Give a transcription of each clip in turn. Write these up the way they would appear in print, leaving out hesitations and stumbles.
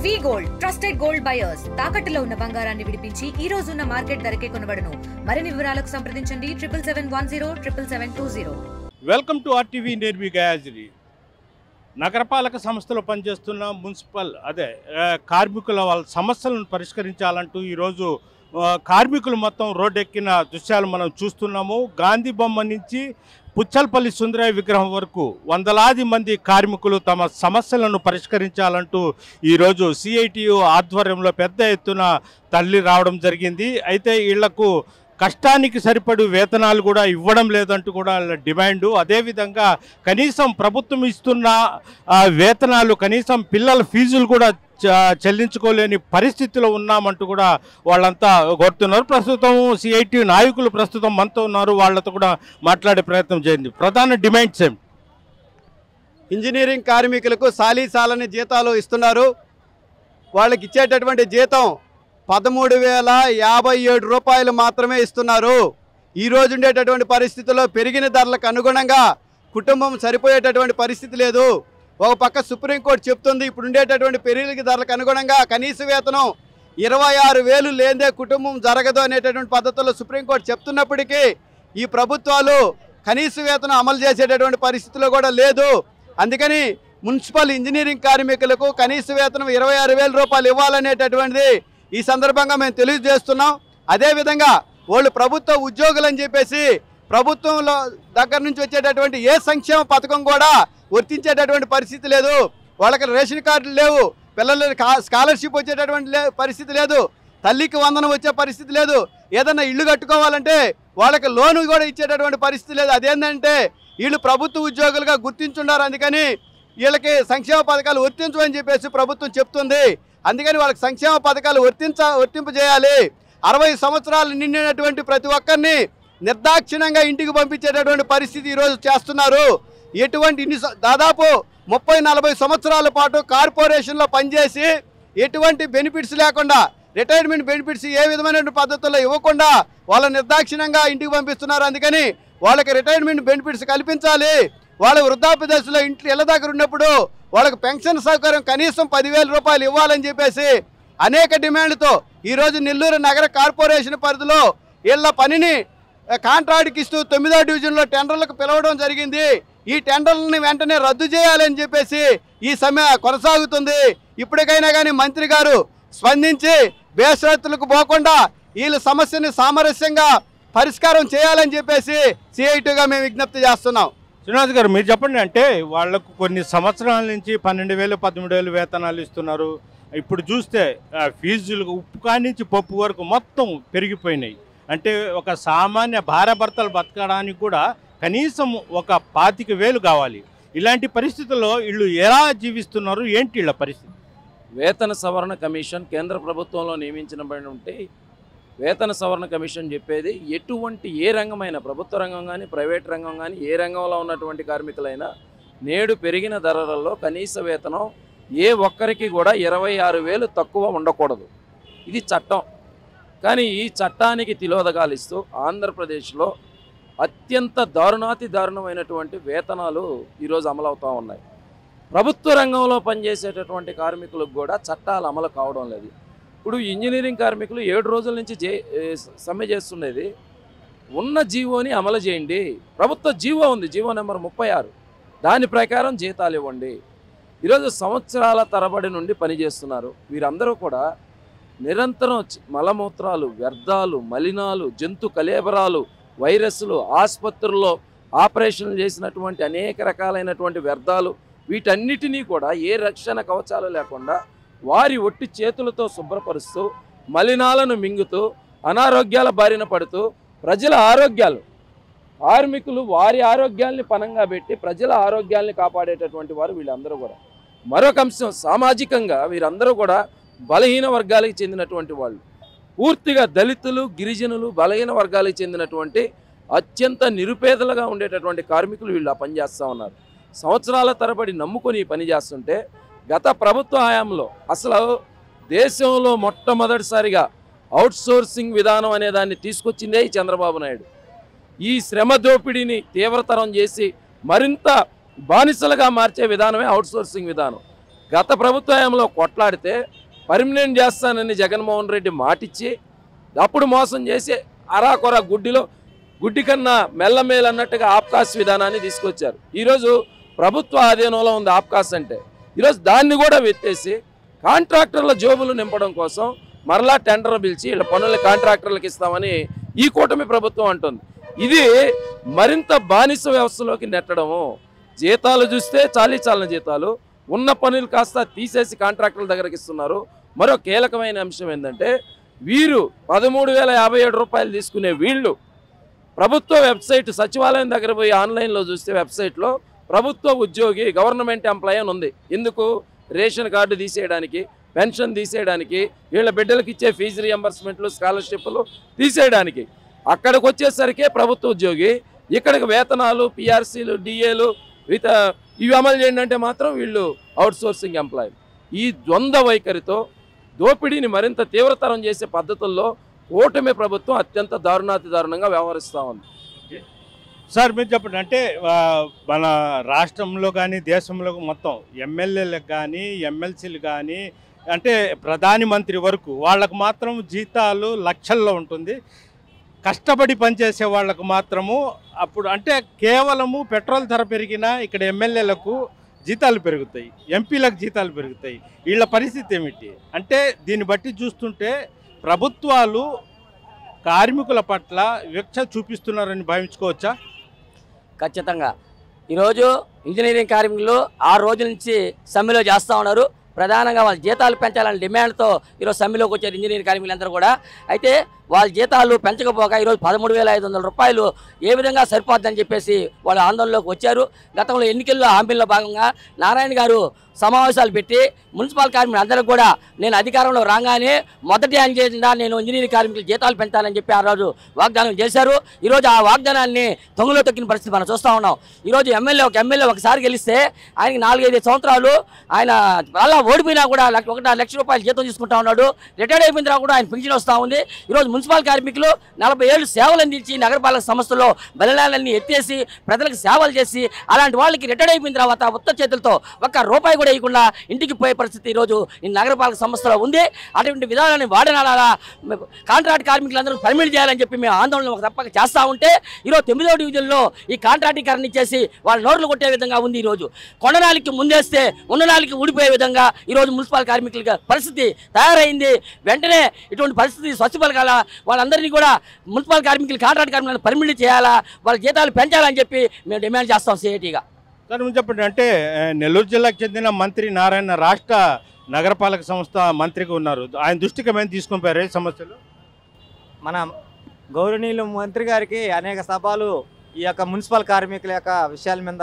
వి gold trusted gold buyers తాకట్టులో ఉన్న బంగారాన్ని విడిపించి ఈ రోజు ఉన్న మార్కెట్ ధరకే కొనబడును. మరిన్ని వివరాలకు సంప్రదించండి 77107720. Welcome to RTV. నేను మీ గయాజీ. నగరపాలక సంస్థలో పనిచేస్తున్న మున్సిపల్ కార్మికుల వాళ్ళ సమస్యలను పరిష్కరించాలంటూ ఈరోజు కార్మికులు మొత్తం రోడ్డెక్కిన దృశ్యాలు మనం చూస్తున్నాము. గాంధీ బొమ్మ నుంచి పుచ్చల్పల్లి సుందరయ్య విగ్రహం వరకు వందలాది మంది కార్మికులు తమ సమస్యలను పరిష్కరించాలంటూ ఈరోజు సిఐటియు ఆధ్వర్యంలో పెద్ద ఎత్తున తరలి రావడం జరిగింది. అయితే వీళ్లకు కష్టానికి సరిపడు వేతనాలు కూడా ఇవ్వడం లేదంటూ కూడా డిమాండు. అదేవిధంగా కనీసం ప్రభుత్వం ఇస్తున్న వేతనాలు, కనీసం పిల్లల ఫీజులు కూడా చెల్లించుకోలేని పరిస్థితిలో ఉన్నామంటూ కూడా వాళ్ళంతా కోరుతున్నారు. ప్రస్తుతం సిఐటి నాయకులు ప్రస్తుతం మనతో ఉన్నారు. వాళ్ళతో కూడా మాట్లాడే ప్రయత్నం చేయండి. ప్రధాన డిమాండ్స్ ఏమి? ఇంజనీరింగ్ కార్మికులకు సాలీసాలని జీతాలు ఇస్తున్నారు. వాళ్ళకి ఇచ్చేటటువంటి జీతం 13,057 రూపాయలు మాత్రమే ఇస్తున్నారు. ఈరోజు ఉండేటటువంటి పరిస్థితుల్లో పెరిగిన ధరలకు అనుగుణంగా కుటుంబం సరిపోయేటటువంటి పరిస్థితి లేదు. ఒక పక్క సుప్రీంకోర్టు చెప్తుంది, ఇప్పుడు ఉండేటటువంటి పెరిగిన ధరలకు అనుగుణంగా కనీస వేతనం 26,000 లేదే కుటుంబం జరగదు అనేటటువంటి పద్ధతుల్లో సుప్రీంకోర్టు చెప్తున్నప్పటికీ ఈ ప్రభుత్వాలు కనీస వేతనం అమలు చేసేటటువంటి పరిస్థితిలో కూడా లేదు. అందుకని మున్సిపల్ ఇంజనీరింగ్ కార్మికులకు కనీస వేతనం 26,000 రూపాయలు ఇవ్వాలనేటటువంటిది ఈ సందర్భంగా మేము తెలియజేస్తున్నాం. అదేవిధంగా వాళ్ళు ప్రభుత్వ ఉద్యోగులు అని చెప్పేసి ప్రభుత్వంలో దగ్గర నుంచి వచ్చేటటువంటి ఏ సంక్షేమ పథకం కూడా వర్తించేటటువంటి పరిస్థితి లేదు. వాళ్ళకి రేషన్ కార్డులు లేవు, పిల్లలకి స్కాలర్షిప్ వచ్చేటటువంటి పరిస్థితి లేదు, తల్లికి వందనం వచ్చే పరిస్థితి లేదు, ఏదన్నా ఇల్లు కట్టుకోవాలంటే వాళ్ళకి లోను కూడా ఇచ్చేటటువంటి పరిస్థితి లేదు. అదేంటంటే వీళ్ళు ప్రభుత్వ ఉద్యోగులుగా గుర్తించున్నారు, అందుకని వీళ్ళకి సంక్షేమ పథకాలు వర్తించమని చెప్పేసి ప్రభుత్వం చెప్తుంది. అందుకని వాళ్ళకి సంక్షేమ పథకాలు వర్తింపజేయాలి. 60 సంవత్సరాలు నిండినటువంటి ప్రతి ఒక్కరిని నిర్దాక్షిణ్యంగా ఇంటికి పంపించేటటువంటి పరిస్థితి ఈరోజు చేస్తున్నారు. దాదాపు 30-40 సంవత్సరాల పాటు కార్పొరేషన్లో పనిచేసి ఎటువంటి బెనిఫిట్స్ లేకుండా, రిటైర్మెంట్ బెనిఫిట్స్ ఏ విధమైన పద్ధతుల్లో ఇవ్వకుండా వాళ్ళ నిర్దాక్షిణ్యంగా ఇంటికి పంపిస్తున్నారు. అందుకని వాళ్ళకి రిటైర్మెంట్ బెనిఫిట్స్ కల్పించాలి. వాళ్ళ వృద్ధాప్య దశలో ఇళ్ళ దగ్గర ఉన్నప్పుడు వాళ్ళకి పెన్షన్ సౌకర్యం కనీసం 10,000 రూపాయలు ఇవ్వాలని చెప్పేసి అనేక డిమాండ్లతో ఈరోజు నెల్లూరు నగర కార్పొరేషన్ పరిధిలో వీళ్ళ పనిని కాంట్రాక్ట్కి ఇస్తూ 9వ డివిజన్లో టెండర్లకు పిలవడం జరిగింది. ఈ టెండర్లని వెంటనే రద్దు చేయాలని చెప్పేసి ఈ సమ్మె కొనసాగుతుంది. ఇప్పటికైనా కానీ మంత్రి గారు స్పందించి బేషరతులకు పోకుండా వీళ్ళ సమస్యని సామరస్యంగా పరిష్కారం చేయాలని చెప్పేసి సిఐటిగా మేము విజ్ఞప్తి చేస్తున్నాం. శ్రీనివాస్ గారు, మీరు చెప్పండి. అంటే వాళ్లకు కొన్ని సంవత్సరాల నుంచి 12,000, 13,000 వేతనాలు ఇస్తున్నారు. ఇప్పుడు చూస్తే ఫీజులు ఉప్పు కానించి పప్పు వరకు మొత్తం పెరిగిపోయినాయి. అంటే ఒక సామాన్య భార్యాభర్తలు బతకడానికి కూడా కనీసం ఒక 25,000 కావాలి. ఇలాంటి పరిస్థితుల్లో వీళ్ళు ఎలా జీవిస్తున్నారు, ఏంటి వీళ్ళ పరిస్థితి? వేతన సవరణ కమిషన్ కేంద్ర ప్రభుత్వంలో నియమించబడి ఉంటే వేతన సవరణ కమిషన్ చెప్పేది ఎటువంటి ఏ రంగమైనా, ప్రభుత్వ రంగం కానీ ప్రైవేట్ రంగం కానీ ఏ రంగంలో ఉన్నటువంటి కార్మికులైనా నేడు పెరిగిన ధరలలో కనీస వేతనం ఏ ఒక్కరికి కూడా 26,000 తక్కువ ఉండకూడదు. ఇది చట్టం. కానీ ఈ చట్టానికి తిలోదగాలిస్తూ ఆంధ్రప్రదేశ్లో అత్యంత దారుణాతి దారుణమైనటువంటి వేతనాలు ఈరోజు అమలవుతూ ఉన్నాయి. ప్రభుత్వ రంగంలో పనిచేసేటటువంటి కార్మికులకు కూడా చట్టాలు అమలు కావడం లేదు. ఇప్పుడు ఇంజనీరింగ్ కార్మికులు 7 రోజుల నుంచి సమ్మె చేస్తున్నది. ఉన్న జీవోని అమలు చేయండి. ప్రభుత్వ జీవో ఉంది, జీవో నెంబర్ 36, దాని ప్రకారం జీతాలు ఇవ్వండి. ఈరోజు సంవత్సరాల తరబడి నుండి పనిచేస్తున్నారు. వీరందరూ కూడా నిరంతరం మలమూత్రాలు, వ్యర్థాలు, మలినాలు, జంతు కళేబరాలు, వైరస్లు, ఆసుపత్రుల్లో ఆపరేషన్లు చేసినటువంటి అనేక రకాలైనటువంటి వ్యర్థాలు, వీటన్నిటినీ కూడా ఏ రక్షణ కవచాలు లేకుండా వారి ఒట్టి చేతులతో శుభ్రపరుస్తూ మలినాలను మింగుతూ అనారోగ్యాల బారిన పడుతూ ప్రజల ఆరోగ్యాలు, కార్మికులు వారి ఆరోగ్యాల్ని పణంగా పెట్టి ప్రజల ఆరోగ్యాల్ని కాపాడేటటువంటి వారు వీళ్ళందరూ కూడా. మరొక అంశం, సామాజికంగా వీరందరూ కూడా బలహీన వర్గాలకు చెందినటువంటి వాళ్ళు. పూర్తిగా దళితులు, గిరిజనులు, బలహీన వర్గాలకు చెందినటువంటి అత్యంత నిరుపేదలుగా ఉండేటటువంటి కార్మికులు వీళ్ళు పనిచేస్తూ ఉన్నారు. సంవత్సరాల తరబడి నమ్ముకొని పని చేస్తుంటే గత ప్రభుత్వ హయాంలో అసలు దేశంలో మొట్టమొదటిసారిగా అవుట్సోర్సింగ్ విధానం అనే దాన్ని తీసుకొచ్చిందే ఈ చంద్రబాబు నాయుడు. ఈ శ్రమ దోపిడీని తీవ్రతరం చేసి మరింత బానిసలుగా మార్చే విధానమే అవుట్సోర్సింగ్ విధానం. గత ప్రభుత్వంలో కొట్లాడితే పర్మనెంట్ చేస్తానని జగన్మోహన్ రెడ్డి మాటిచ్చి అప్పుడు మోసం చేసి అరాకొర గుడ్డి కన్నా మెల్లమేలు అన్నట్టుగా ఆప్కాస్ విధానాన్ని తీసుకొచ్చారు. ఈరోజు ప్రభుత్వ ఆధీనంలో ఉంది ఆప్కాస్ అంటే. ఈరోజు దాన్ని కూడా వెత్తేసి కాంట్రాక్టర్ల జోబులు నింపడం కోసం మరలా టెండర్ పిలిచి వీళ్ళ పనులు కాంట్రాక్టర్లకు ఇస్తామని ఈ కూటమి ప్రభుత్వం అంటుంది. ఇది మరింత బానిస వ్యవస్థలోకి నెట్టడము. జీతాలు చూస్తే చాలీచాలన జీతాలు, ఉన్న పనులు కాస్త తీసేసి కాంట్రాక్టర్ల దగ్గరికి ఇస్తున్నారు. మరో కీలకమైన అంశం ఏంటంటే వీరు 13,057 రూపాయలు తీసుకునే వీళ్ళు ప్రభుత్వ వెబ్సైట్ సచివాలయం దగ్గర పోయి ఆన్లైన్లో చూస్తే వెబ్సైట్లో ప్రభుత్వ ఉద్యోగి గవర్నమెంట్ ఎంప్లాయీ అని ఉంది. ఎందుకు? రేషన్ కార్డు తీసేయడానికి, పెన్షన్ తీసేయడానికి, వీళ్ళ బిడ్డలకు ఇచ్చే ఫీజు రియంబర్స్మెంట్లు, స్కాలర్షిప్లు తీసేయడానికి. అక్కడికి వచ్చేసరికి ప్రభుత్వ ఉద్యోగి, ఇక్కడికి వేతనాలు, పిఆర్సీలు, డిఏలు ఇవి అమలు చేయండి అంటే మాత్రం వీళ్ళు అవుట్సోర్సింగ్ ఎంప్లాయీ. ఈ ద్వంద్వ వైఖరితో దోపిడీని మరింత తీవ్రతరం చేసే పద్ధతుల్లో కూటమి ప్రభుత్వం అత్యంత దారుణంగా వ్యవహరిస్తూ ఉంది. సార్ మీరు చెప్పండి, అంటే మన రాష్ట్రంలో కానీ దేశంలో మొత్తం ఎమ్మెల్యేలకు కానీ ఎమ్మెల్సీలు కానీ అంటే ప్రధాని మంత్రి వరకు వాళ్ళకు మాత్రం జీతాలు లక్షల్లో ఉంటుంది. కష్టపడి పనిచేసే వాళ్ళకు మాత్రము అప్పుడు అంటే కేవలము పెట్రోల్ ధర పెరిగినా ఇక్కడ ఎమ్మెల్యేలకు జీతాలు పెరుగుతాయి, ఎంపీలకు జీతాలు పెరుగుతాయి. వీళ్ళ పరిస్థితి ఏమిటి అంటే దీన్ని బట్టి చూస్తుంటే ప్రభుత్వాలు కార్మికుల పట్ల వివక్ష చూపిస్తున్నారని భావించుకోవచ్చా? ఖచ్చితంగా. ఈరోజు ఇంజనీరింగ్ కార్మికులు 6 రోజుల నుంచి సమ్మెలో చేస్తూ ఉన్నారు. ప్రధానంగా వాళ్ళ జీతాలు పెంచాలనే డిమాండ్తో ఈరోజు సమ్మెలోకి వచ్చారు ఇంజనీరింగ్ కార్మికులందరూ కూడా. అయితే వాళ్ళ జీతాలు పెంచకపోగా ఈరోజు 13,500 రూపాయలు ఏ విధంగా సరిపోద్దని చెప్పేసి వాళ్ళు ఆందోళనలోకి వచ్చారు. గతంలో ఎన్నికల్లో హామీల్లో భాగంగా నారాయణ గారు సమావేశాలు పెట్టి మున్సిపల్ కార్మికులు అందరూ కూడా నేను అధికారంలో రాగానే మొదటి అంజెండా నేను ఇంజనీరింగ్ కార్మికులు జీతాలు పెంచాలని చెప్పి ఆ రోజు వాగ్దానం చేశారు. ఈరోజు ఆ వాగ్దానాన్ని తొంగలో తొక్కిన పరిస్థితి మనం చూస్తూ ఉన్నాం. ఈరోజు ఒక ఎమ్మెల్యే ఒకసారి గెలిస్తే ఆయనకి 4-5 సంవత్సరాలు ఆయన అలా ఓడిపోయినా కూడా 1 లక్ష రూపాయలు జీతం తీసుకుంటా ఉన్నాడు. రిటైర్డ్ అయిపోయిన తర్వాత కూడా ఆయన పెన్షన్ వస్తూ ఉంది. ఈరోజు మున్సిపల్ కార్మికులు 40 ఏళ్ళు సేవలు అందించి నగరపాలక సంస్థలో బలిలాలన్నీ ఎత్తేసి ప్రజలకు సేవలు చేసి అలాంటి వాళ్ళకి రిటైర్డ్ అయిపోయిన తర్వాత ఉత్తర చేతులతో 1 రూపాయి కూడా ఇవ్వకుండా ఇంటికి పోయే పరిస్థితి ఈరోజు ఈ నగరపాలక సంస్థలో ఉంది. అటువంటి విధానాన్ని వాడనాలా కాంట్రాక్ట్ కార్మికులందరూ పర్మిట్ చేయాలని చెప్పి మేము ఆందోళన తప్పక చేస్తూ ఉంటే ఈరోజు 9వ డివిజన్లో ఈ కాంట్రాక్టీకరణ ఇచ్చేసి వాళ్ళ నోర్లు కొట్టే విధంగా ఉంది. ఈరోజు కొండనాలికి ముందేస్తే ఉన్ననాలికి ఊడిపోయే విధంగా ఈరోజు మున్సిపల్ కార్మికుల పరిస్థితి తయారైంది. వెంటనే ఇటువంటి పరిస్థితి స్వచ్ఛపలకాల వాళ్ళందరినీ కూడా మున్సిపల్ కార్మికులు కాంట్రాక్ట్ కార్మికులను పర్మిట్ చేయాలా, వాళ్ళ జీతాలు పెంచాలని చెప్పి మేము డిమాండ్ చేస్తాం సిఐటిగా. సార్ మీరు చెప్పండి, అంటే నెల్లూరు జిల్లాకు చెందిన మంత్రి నారాయణ రాష్ట్ర నగరపాలక సంస్థ మంత్రిగా ఉన్నారు. ఆయన దృష్టికి ఏమైనా తీసుకొని పోయారు సమస్యలు? మన గౌరవనీయులు మంత్రి గారికి అనేక సభలు ఈ యొక్క మున్సిపల్ కార్మికుల యొక్క విషయాల మీద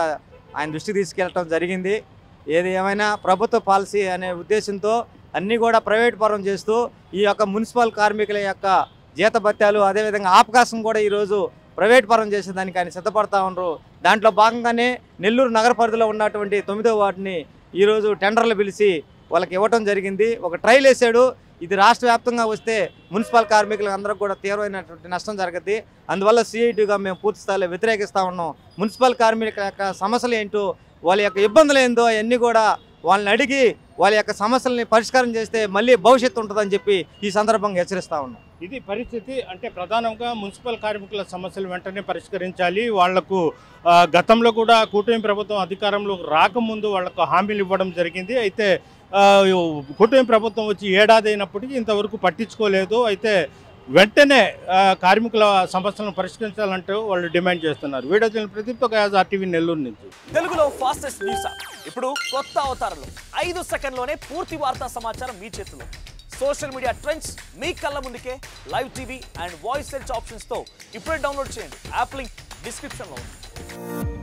ఆయన దృష్టికి తీసుకెళ్ళటం జరిగింది. ఏది ఏమైనా ప్రభుత్వ పాలసీ అనే ఉద్దేశంతో అన్నీ కూడా ప్రైవేట్ పరం చేస్తూ ఈ యొక్క మున్సిపల్ కార్మికుల యొక్క జీతభత్యాలు అదేవిధంగా అవకాశం కూడా ఈరోజు ప్రైవేట్ పరం చేసేదానికి ఆయన సిద్ధపడతా ఉన్నారు. దాంట్లో భాగంగానే నెల్లూరు నగర పరిధిలో ఉన్నటువంటి 9వ వార్డుని ఈరోజు టెండర్లు పిలిచి వాళ్ళకి ఇవ్వటం జరిగింది. ఒక ట్రయల్ వేసాడు. ఇది రాష్ట్ర వ్యాప్తంగా వస్తే మున్సిపల్ కార్మికులకు అందరికి కూడా తీవ్రమైనటువంటి నష్టం జరుగుద్ది. అందువల్ల సిఐటిగా మేము పూర్తి స్థాయిలో వ్యతిరేకిస్తూ ఉన్నాం. మున్సిపల్ కార్మికుల యొక్క సమస్యలు ఏంటో, వాళ్ళ యొక్క ఇబ్బందులు ఏందో అవన్నీ కూడా వాళ్ళని అడిగి వాళ్ళ యొక్క సమస్యలని పరిష్కారం చేస్తే మళ్ళీ భవిష్యత్తు ఉంటుందని చెప్పి ఈ సందర్భంగా హెచ్చరిస్తూ ఉన్నాం. ఇది పరిస్థితి. అంటే ప్రధానంగా మున్సిపల్ కార్మికుల సమస్యలు వెంటనే పరిష్కరించాలి. వాళ్లకు గతంలో కూడా కూటమి ప్రభుత్వం అధికారంలో రాకముందు వాళ్లకు హామీలు ఇవ్వడం జరిగింది. అయితే కూటమి ప్రభుత్వం వచ్చి ఏడాది అయినప్పటికీ ఇంతవరకు పట్టించుకోలేదు. అయితే వెంటనే కార్మికుల సమస్యలను పరిష్కరించాలంటూ వాళ్ళు డిమాండ్ చేస్తున్నారు. వీడియో చూసిన ప్రదీప్తో RTV నెల్లూరు నుంచి. తెలుగులో ఫాస్టెస్ట్ న్యూస్ ఇప్పుడు కొత్త అవతారంలో 5 సెకండ్లోనే పూర్తి వార్తా సమాచారం మీ చేతిలో. సోషల్ మీడియా ట్రెండ్స్ మీ కళ్ళ ముందుకే live TV and voice search options తో ఇప్పుడే డౌన్లోడ్ చేయండి. యాప్ లింక్ డిస్క్రిప్షన్ లో ఉంది.